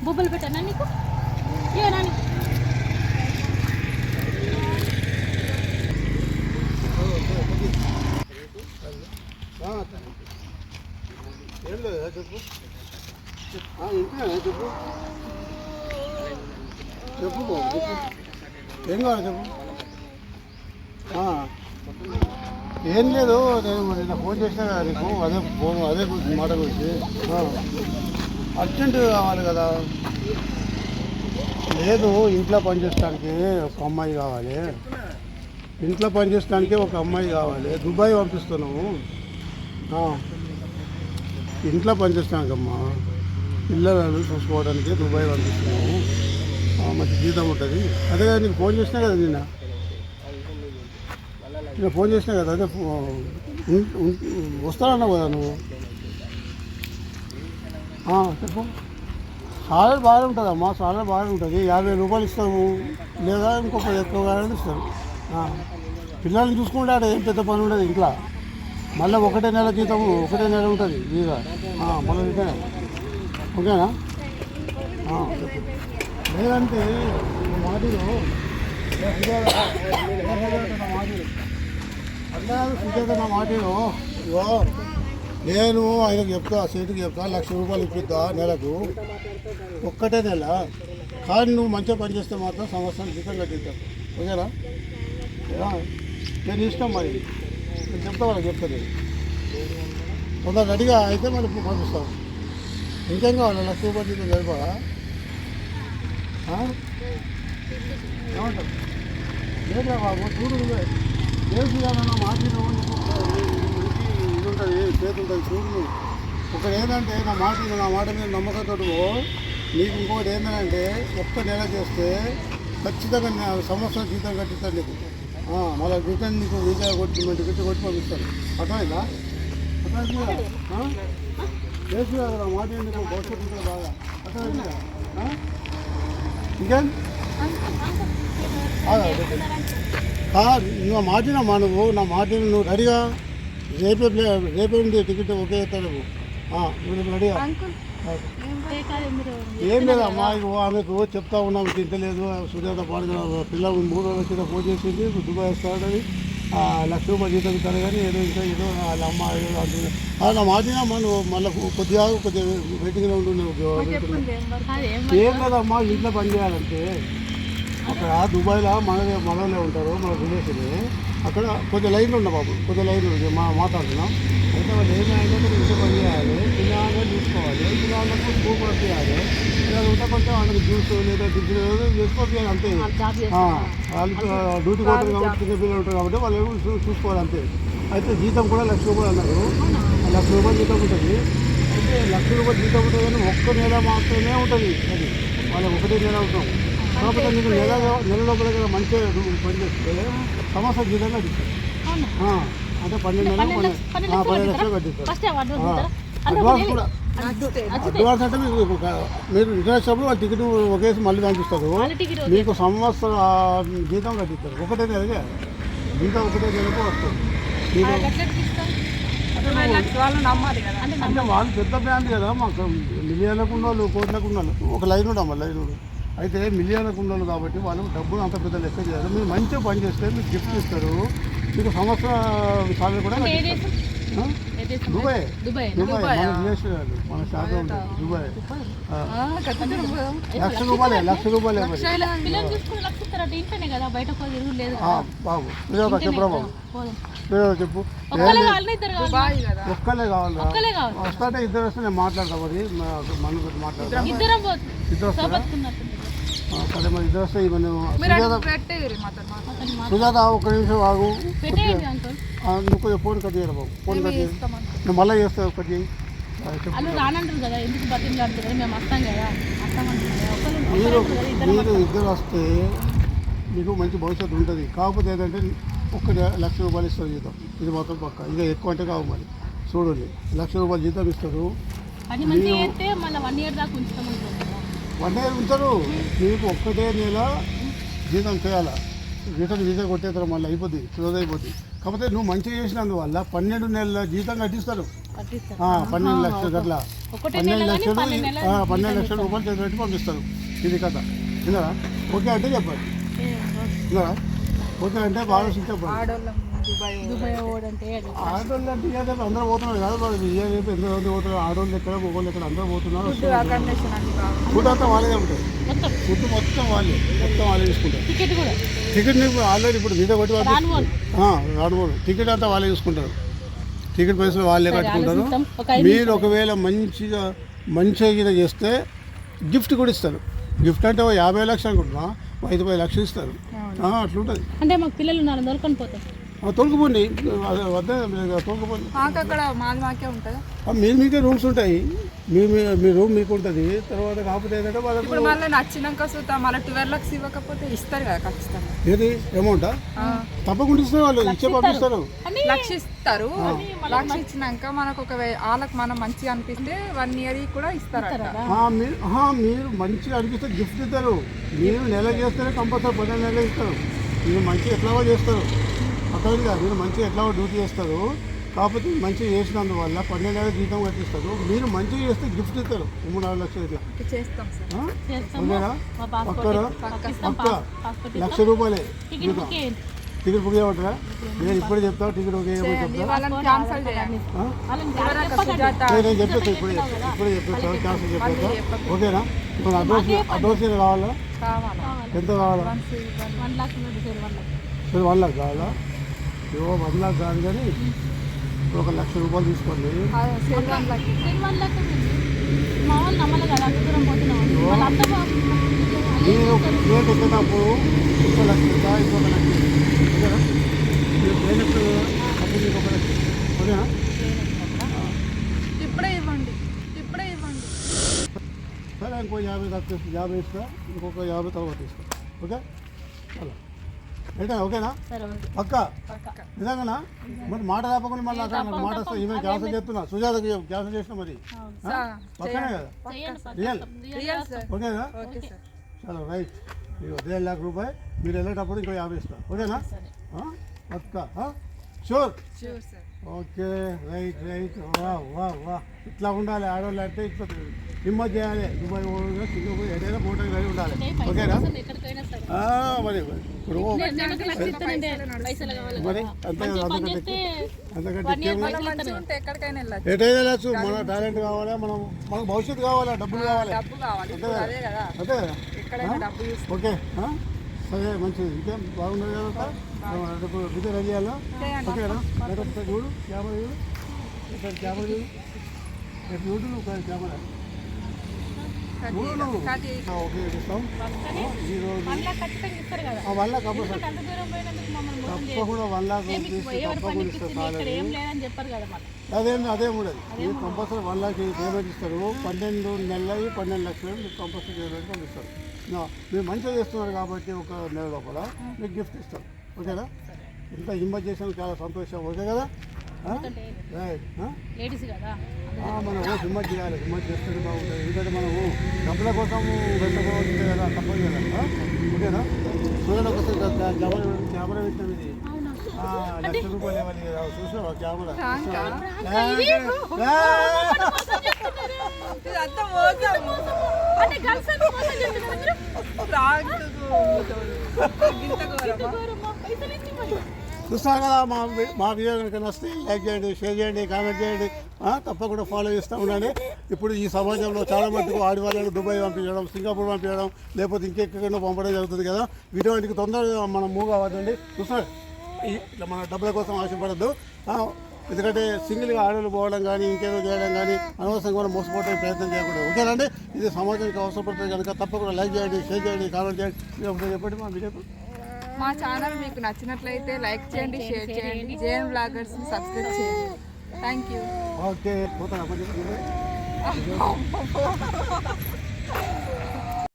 బొబ్బలు పెట్టానా నీకు ఏ నాని ఏం లేదా చెప్పు ఇంటినా చెప్పు చెప్పు బాబు చెప్పు ఏం కావాలి చెప్పు ఏం లేదు నేను నిన్న ఫోన్ చేసినా కదా నీకు అదే ఫోన్ అదే మాట గురించి అర్జెంటుగా కావాలి కదా లేదు ఇంట్లో పనిచేయడానికి ఒక అమ్మాయి కావాలి ఇంట్లో పనిచేయడానికి ఒక అమ్మాయి కావాలి దుబాయ్ పంపిస్తున్నాము ఇంట్లో పనిచేస్తానికమ్మా పిల్లలను చూసుకోవడానికి దుబాయ్ పంపిస్తున్నాము మంచి జీతం ఉంటుంది అదే కదా నీకు ఫోన్ చేసినా కదా నేను ఫోన్ చేసినా కదా అదే వస్తానన్నావు కదా నువ్వు చెప్పు సాలరీ బాగానే ఉంటుందమ్మా సాలరీ బాగానే ఉంటుంది 50 రూపాయలు ఇస్తాము లేదా ఇంకొక ఎక్కువగా ఇస్తాము పిల్లల్ని చూసుకుంటే అక్కడ ఏం పెద్ద పని ఉండదు ఇంట్లో మళ్ళీ ఒకటే నెల జీతము ఒకటే నెల ఉంటుంది ఇదిగా మళ్ళీ రిటర్న్ ఓకేనా లేదంటే మాదిలో నా మాటలో నేను ఆయనకు చెప్తా సేటుకి చెప్తా 1,00,000 రూపాయలు ఇప్పిద్దా నెలకు ఒక్కటే నెల కానీ నువ్వు మంచిగా పని చేస్తే మాత్రం సంవత్సరం జీతం కట్టిద్దాం ఓకేనా నేను ఇష్టం మరి నేను చెప్తా వాళ్ళకి చెప్తాను కొందరు రెడీగా అయితే మరి పంపిస్తాం ఇంకేం కావాలి 1,00,000 రూపాయలు జీతం సరిపోదా ఏమంటావు లేదా బాబు చూడు నువ్వే ఏసి కాదన్నా మాటిలో ఇది ఉంటుంది చేతి ఉంటుంది చూడు నువ్వు ఒకటి ఏంటంటే నా మాట మీద నమ్మకంతో నీకు ఇంకొకటి ఏంటంటే ఒక్క నెల చేస్తే ఖచ్చితంగా సంవత్సరం జీతం కట్టిస్తాను నీకు మళ్ళీ రిటర్న్ నీకు వీసా కొట్టి కొట్టి పంపిస్తాను అర్థమైందా చేసి కాదు నా మాట నీకు భవిష్యత్తు ఉంటుంది బాగా అర్థమైందా ఇంకేం నువ్వు మాటినమ్మా నువ్వు నా మాటిని నువ్వు రెడీగా రేపే ఉంది టికెట్ ఒకే ఎత్తాను నువ్వు రెడీగా ఏం లేదమ్మా ఆమెకు చెప్తా ఉన్నాము తింటలేదు సుజాత పాడు పిల్లలు 3 రోజుల కింద ఫోన్ చేసింది దుబాయ్ వస్తాడని 1,00,000 రూపాయలు జీతం ఇస్తారు కానీ ఏదో వాళ్ళ అమ్మ అంటుంది నా మాటినమ్మా నువ్వు మళ్ళీ కొద్దిగా వెయిటింగ్లో ఉంటుండే ఏం లేదమ్మా ఇంట్లో పని చేయాలంటే అక్కడ దుబాయ్లో మనలో ఉంటారు మన రిలేషన్ అక్కడ కొద్దిగా లైన్లు ఉన్నాయి బాబు కొద్దిగా లైన్లు ఉంది మాట్లాడుతున్నాం అయితే వాళ్ళు ఏమైనా ఇంట్లో పని చేయాలి పిల్లలు చూసుకోవాలి పిల్లలకు స్కూల్ కూడా చేయాలి పిల్లలు ఉంటే కొంచెం వాళ్ళకి జ్యూస్ లేదా టిఫిన్ చేసుకోవాలి అంతే వాళ్ళు డ్యూటీ పోతారు కాబట్టి చిన్న పిల్లలు ఉంటారు కాబట్టి వాళ్ళు ఏమో చూసుకోవాలి అంతే అయితే జీతం కూడా 1,00,000 రూపాయలు అన్నారు 1,00,000 రూపాయలు జీతం ఉంటుంది అయితే 1,00,000 రూపాయలు జీతం ఉంటుంది కానీ ఒక్క నెల మాత్రమే ఉంటుంది అది వాళ్ళకి ఒకటే నెల ఉంటాం కాకపోతే నీకు నెల లోపల మంచిగా పని చేస్తే సంవత్సరం జీతంగా ఇస్తారు అంటే 12 లక్షలు కట్టిస్తారు అడ్వాన్స్ కూడా అడ్వాన్స్ అంటే మీరు రిటర్న్ వచ్చినప్పుడు వాళ్ళు టికెట్ ఒకేసి మళ్ళీ పంపిస్తారు మీకు సంవత్సరం జీతం కట్టిస్తారు ఒకటే నెలగా జీతం ఒకటే నెలకు వస్తుంది అంటే వాళ్ళు పెద్ద బ్యాండ్ కదా మాకు మిలియన్లకు ఉన్న వాళ్ళు కోట్లకు ఉన్న వాళ్ళు ఒక లైన్ ఉండమ్మా లైన్ అయితే మిలియన్లకు ఉన్న వాళ్ళు కాబట్టి వాళ్ళు డబ్బులు అంత పెద్ద లెక్క చేయాలి మీరు మంచిగా పని చేస్తే మీకు గిఫ్ట్ ఇస్తారు మీకు సంవత్సరం సాలరీ కూడా దుబాయ్ మన శాఖ ఉంటుంది దుబాయ్ 1,00,000 రూపాయలే 1,00,000 రూపాయలే బాబు చెప్పరా బాబు చెప్పు ఒక్కలే కావాలి వస్తాంటే ఇద్దరు వస్తే నేను మాట్లాడతా మరి మన మాట్లాడతాను ఇద్దరు వస్తారా సరే మరి ఇద్దరు వస్తే సుజాత ఒక్క నిమిషం ఆగు నువ్వు కొంచెం ఫోన్ కట్ చేయరా బాబు ఫోన్ కట్ చేయి నేను మళ్ళీ చేస్తా కట్ చేయి మీరు ఇద్దరు వస్తే మీకు మంచి భవిష్యత్తు ఉంటుంది కాకపోతే ఏంటంటే ఒక్క 1,00,000 రూపాయలు ఇస్తారు జీతం ఇది మాత్రం పక్క ఇంకా ఎక్కువ అంటే కావు మరి చూడండి 1,00,000 రూపాయలు జీతం ఇస్తారు 1 ఇయర్ ఉంచరు మీకు ఒక్కటే నెల జీతం చేయాలా రిటర్న్ వీసా కొట్టేస్తారు, మళ్ళీ అయిపోద్ది, క్లోజ్ అయిపోద్ది. కాకపోతే నువ్వు మంచిగా చేసినందువల్ల 12 నెలల జీతం కట్టిస్తారు. 12 లక్షలు అట్లా 12 లక్షలు 12 లక్షలు రూపాయలు చేతి పెట్టి పంపిస్తారు. ఇది కథ విన్నారా? ఓకే అంటే చెప్పండి, విన్నారా? ఓకే అంటే బాగా చెప్పండి. ఆడోళ్ళు అంటే అందరూ పోతున్నారు కదా, రేపు ఎంతమంది పోతున్నారు, ఆడోళ్ళు ఎక్కడ మొగోళ్ళు ఎక్కడ అందరూ పోతున్నారు. ఫుడ్ అంతా వాళ్ళే ఉంటుంది, ఫుడ్ మొత్తం వాళ్ళే చూసుకుంటారు. టికెట్ నీకు ఆల్రెడీ ఇప్పుడు మీద కొట్టి రాను టికెట్ అంతా వాళ్ళే చూసుకుంటారు. టికెట్ పైసలు వాళ్ళే కట్టుకుంటారు. మీరు ఒకవేళ మంచిగా చేస్తే గిఫ్ట్ కూడా ఇస్తారు. గిఫ్ట్ అంటే 50 లక్షలు అనుకుంటున్నా, 5 లక్షలు ఇస్తారు. అట్లుంటుంది. అంటే మాకు పిల్లలు ఉన్నారు, దొరకని పోతారు. తొలగిపోండి, వద్ద తొలగిపోండి. మీకే రూమ్స్ ఉంటాయి, మీ రూమ్ మీకు ఉంటుంది. తర్వాత కాకపోతే ఏంటంటే వాళ్ళకి మళ్ళీ నచ్చినాక మళ్ళీ 12 lakhs ఇవ్వకపోతే ఇస్తారు కదా ఖచ్చితంగా. ఏది అమౌంటా? తప్పకుండా ఇస్తారు, వాళ్ళు ఇచ్చే పంపిస్తారు. 1 లక్ష ఇస్తారు. 1 లక్ష ఇచ్చినాక మనకు వాళ్ళకి మనం మంచిగా అనిపిస్తే 1 year కూడా ఇస్తారు. మీరు మంచిగా అనిపిస్తే గిఫ్ట్ ఇస్తారు. మీరు నెల చేస్తేనే కంపల్సరీ 12 నెలలు ఇస్తారు. మీరు మంచిగా ఎట్లాగో చేస్తారు, అర్థమైంది కదా? మీరు మంచిగా ఎట్లాగో డ్యూటీ చేస్తారు. కాకపోతే మంచిగా చేసినందువల్ల 12 నెలల జీతం కట్టిస్తారు. మీరు మంచిగా చేస్తే గిఫ్ట్ ఇస్తారు. 3-4 లక్షలు ఇట్లా ఓకేనా? పక్క 1 లక్ష రూపాయలే టికెట్ బుక్ చేయమంటారా? నేను ఇప్పుడే చెప్తా, టికెట్ ఓకే చెప్తా. నేను చెప్పేస్తా, ఇప్పుడే చెప్పేస్తాను, క్యాన్సిల్ చెప్పేస్తా. ఓకేనా? ఇప్పుడు అడ్వాన్స్ కావాలా? ఎంత కావాలా? 1 lakh కావాలా? 1 lakh కాదు కానీ 1 లక్ష రూపాయలు తీసుకోండి. నేను ప్లేట్ ఎక్కినప్పుడు 1 లక్ష, 1 లక్ష. ఓకేనా? మీరు ప్లేట్ అప్పుడు మీకు 1 లక్ష. ఓకేనా? ఇప్పుడే ఇవ్వండి. సరే, ఇంకో 50 తక్కువ, 50 ఇస్తా, ఇంకొక 50 తర్వాత ఇస్తా. ఓకే అలా ఏంటా? ఓకేనా? పక్క నిజంగానా? మరి మాట రాపకుండా మళ్ళీ అక్కడ మాట వస్తా. ఈమె క్యాన్సల్ చేస్తున్నా, సుజాతకి క్యాన్సల్ చేసిన. మరి పక్కనే కదా, రియల్ ఓకేనా? చాలా రైట్. ఇక 1.5 lakh రూపాయలు మీరు వెళ్ళేటప్పుడు ఇంకో 50 ఇస్తా. ఓకేనా? పక్క షూర్. Okay, right. వా ఇట్లా ఉండాలి. ఆడవాళ్ళు అంటే ఇట్లా హిమ్మత్ చేయాలి. దుబాయ్ పోయినా, సింగపూర్ ఏదైనా మోటార్ కలిగి ఉండాలి. ఓకేనా? మరి ఇప్పుడు మరి అంతకంటే ఎటైనా వెళ్ళచ్చు. మన టాలెంట్ కావాలా, మనకు భవిష్యత్తు కావాలా, డబ్బులు కావాలి. అంతే కదా? ఓకే, సరే, మంచిది. ఇంకేం బాగున్నది కదా? విజయ రెడీ చేయాలా? ఓకేనా? చూడు కెమెరా, చూడు కెమెరా, చూడు చూడు నువ్వు కెమెరా. ఓకే, ఇస్తాం. ఈరోజు 1 lakh కంపల్సరీ తప్పకుండా 1 lakh తప్పకుండా ఇస్తారు. అదేం ఉండదు. మీరు కంపల్సరీ 1 lakh పేమెంట్ ఇస్తారు. 12 నెలలు 12 లక్షలు మీకు కంపల్సరీ పేమెంట్ పంపిస్తారు. మీరు మంచిగా చేస్తున్నారు కాబట్టి ఒక నెల లోపల మీకు గిఫ్ట్ ఇస్తారు. ఓకేనా? ఇంత హిమ్మత్ చేసినందుకు చాలా సంతోషం. ఓకే కదా? మనం హిమ్మత్ చేయాలి. హిమ్మత్ చేస్తే బాగుంటుంది. ఎందుకంటే మనము డబ్బుల కోసం వెళ్తే కదా, తప్పదు కదా. ఓకేనా? సూర్యుడు ఒకసారి కెమెరా పెట్టినాం. ఇది 1 లక్ష రూపాయలు ఇవ్వాలి కదా, చూసినావా కెమెరా? చూస్తారు కదా. మా వీడియో కనుక నచ్చితే లైక్ చేయండి, షేర్ చేయండి, కామెంట్ చేయండి. తప్పకుండా ఫాలో చేస్తూ ఉండండి. ఇప్పుడు ఈ సమాజంలో చాలా మటుకు ఆడవాళ్ళను దుబాయ్ పంపించడం, సింగపూర్ పంపించడం, లేకపోతే ఇంకెక్కడో పంపడం జరుగుతుంది కదా. వీటికి తొందరగా మనం మూవ్ అవ్వదండి. చూస్తారు, ఇట్లా మన డబ్బుల కోసం ఆశపడద్దు. ఎందుకంటే సింగిల్గా ఆడలు పోవడం కానీ ఇంకేదో చేయడం కానీ అనవసరంగా కూడా మోసపోవడానికి ప్రయత్నం చేయకూడదు. ఓకేనండి? ఇది సమాజానికి అవసరపడుతుంది కనుక తప్పకుండా లైక్ చేయండి, షేర్ చేయండి, కామెంట్ చేయండి. చెప్పండి మా వీడియో. మా ఛానల్ మీకు నచ్చినట్లయితే లైక్ చేయండి, షేర్ చేయండి, జేఎన్ వ్లాగర్స్ని సబ్స్క్రైబ్ చేయండి. Thank you. ఓకే, పోతాను.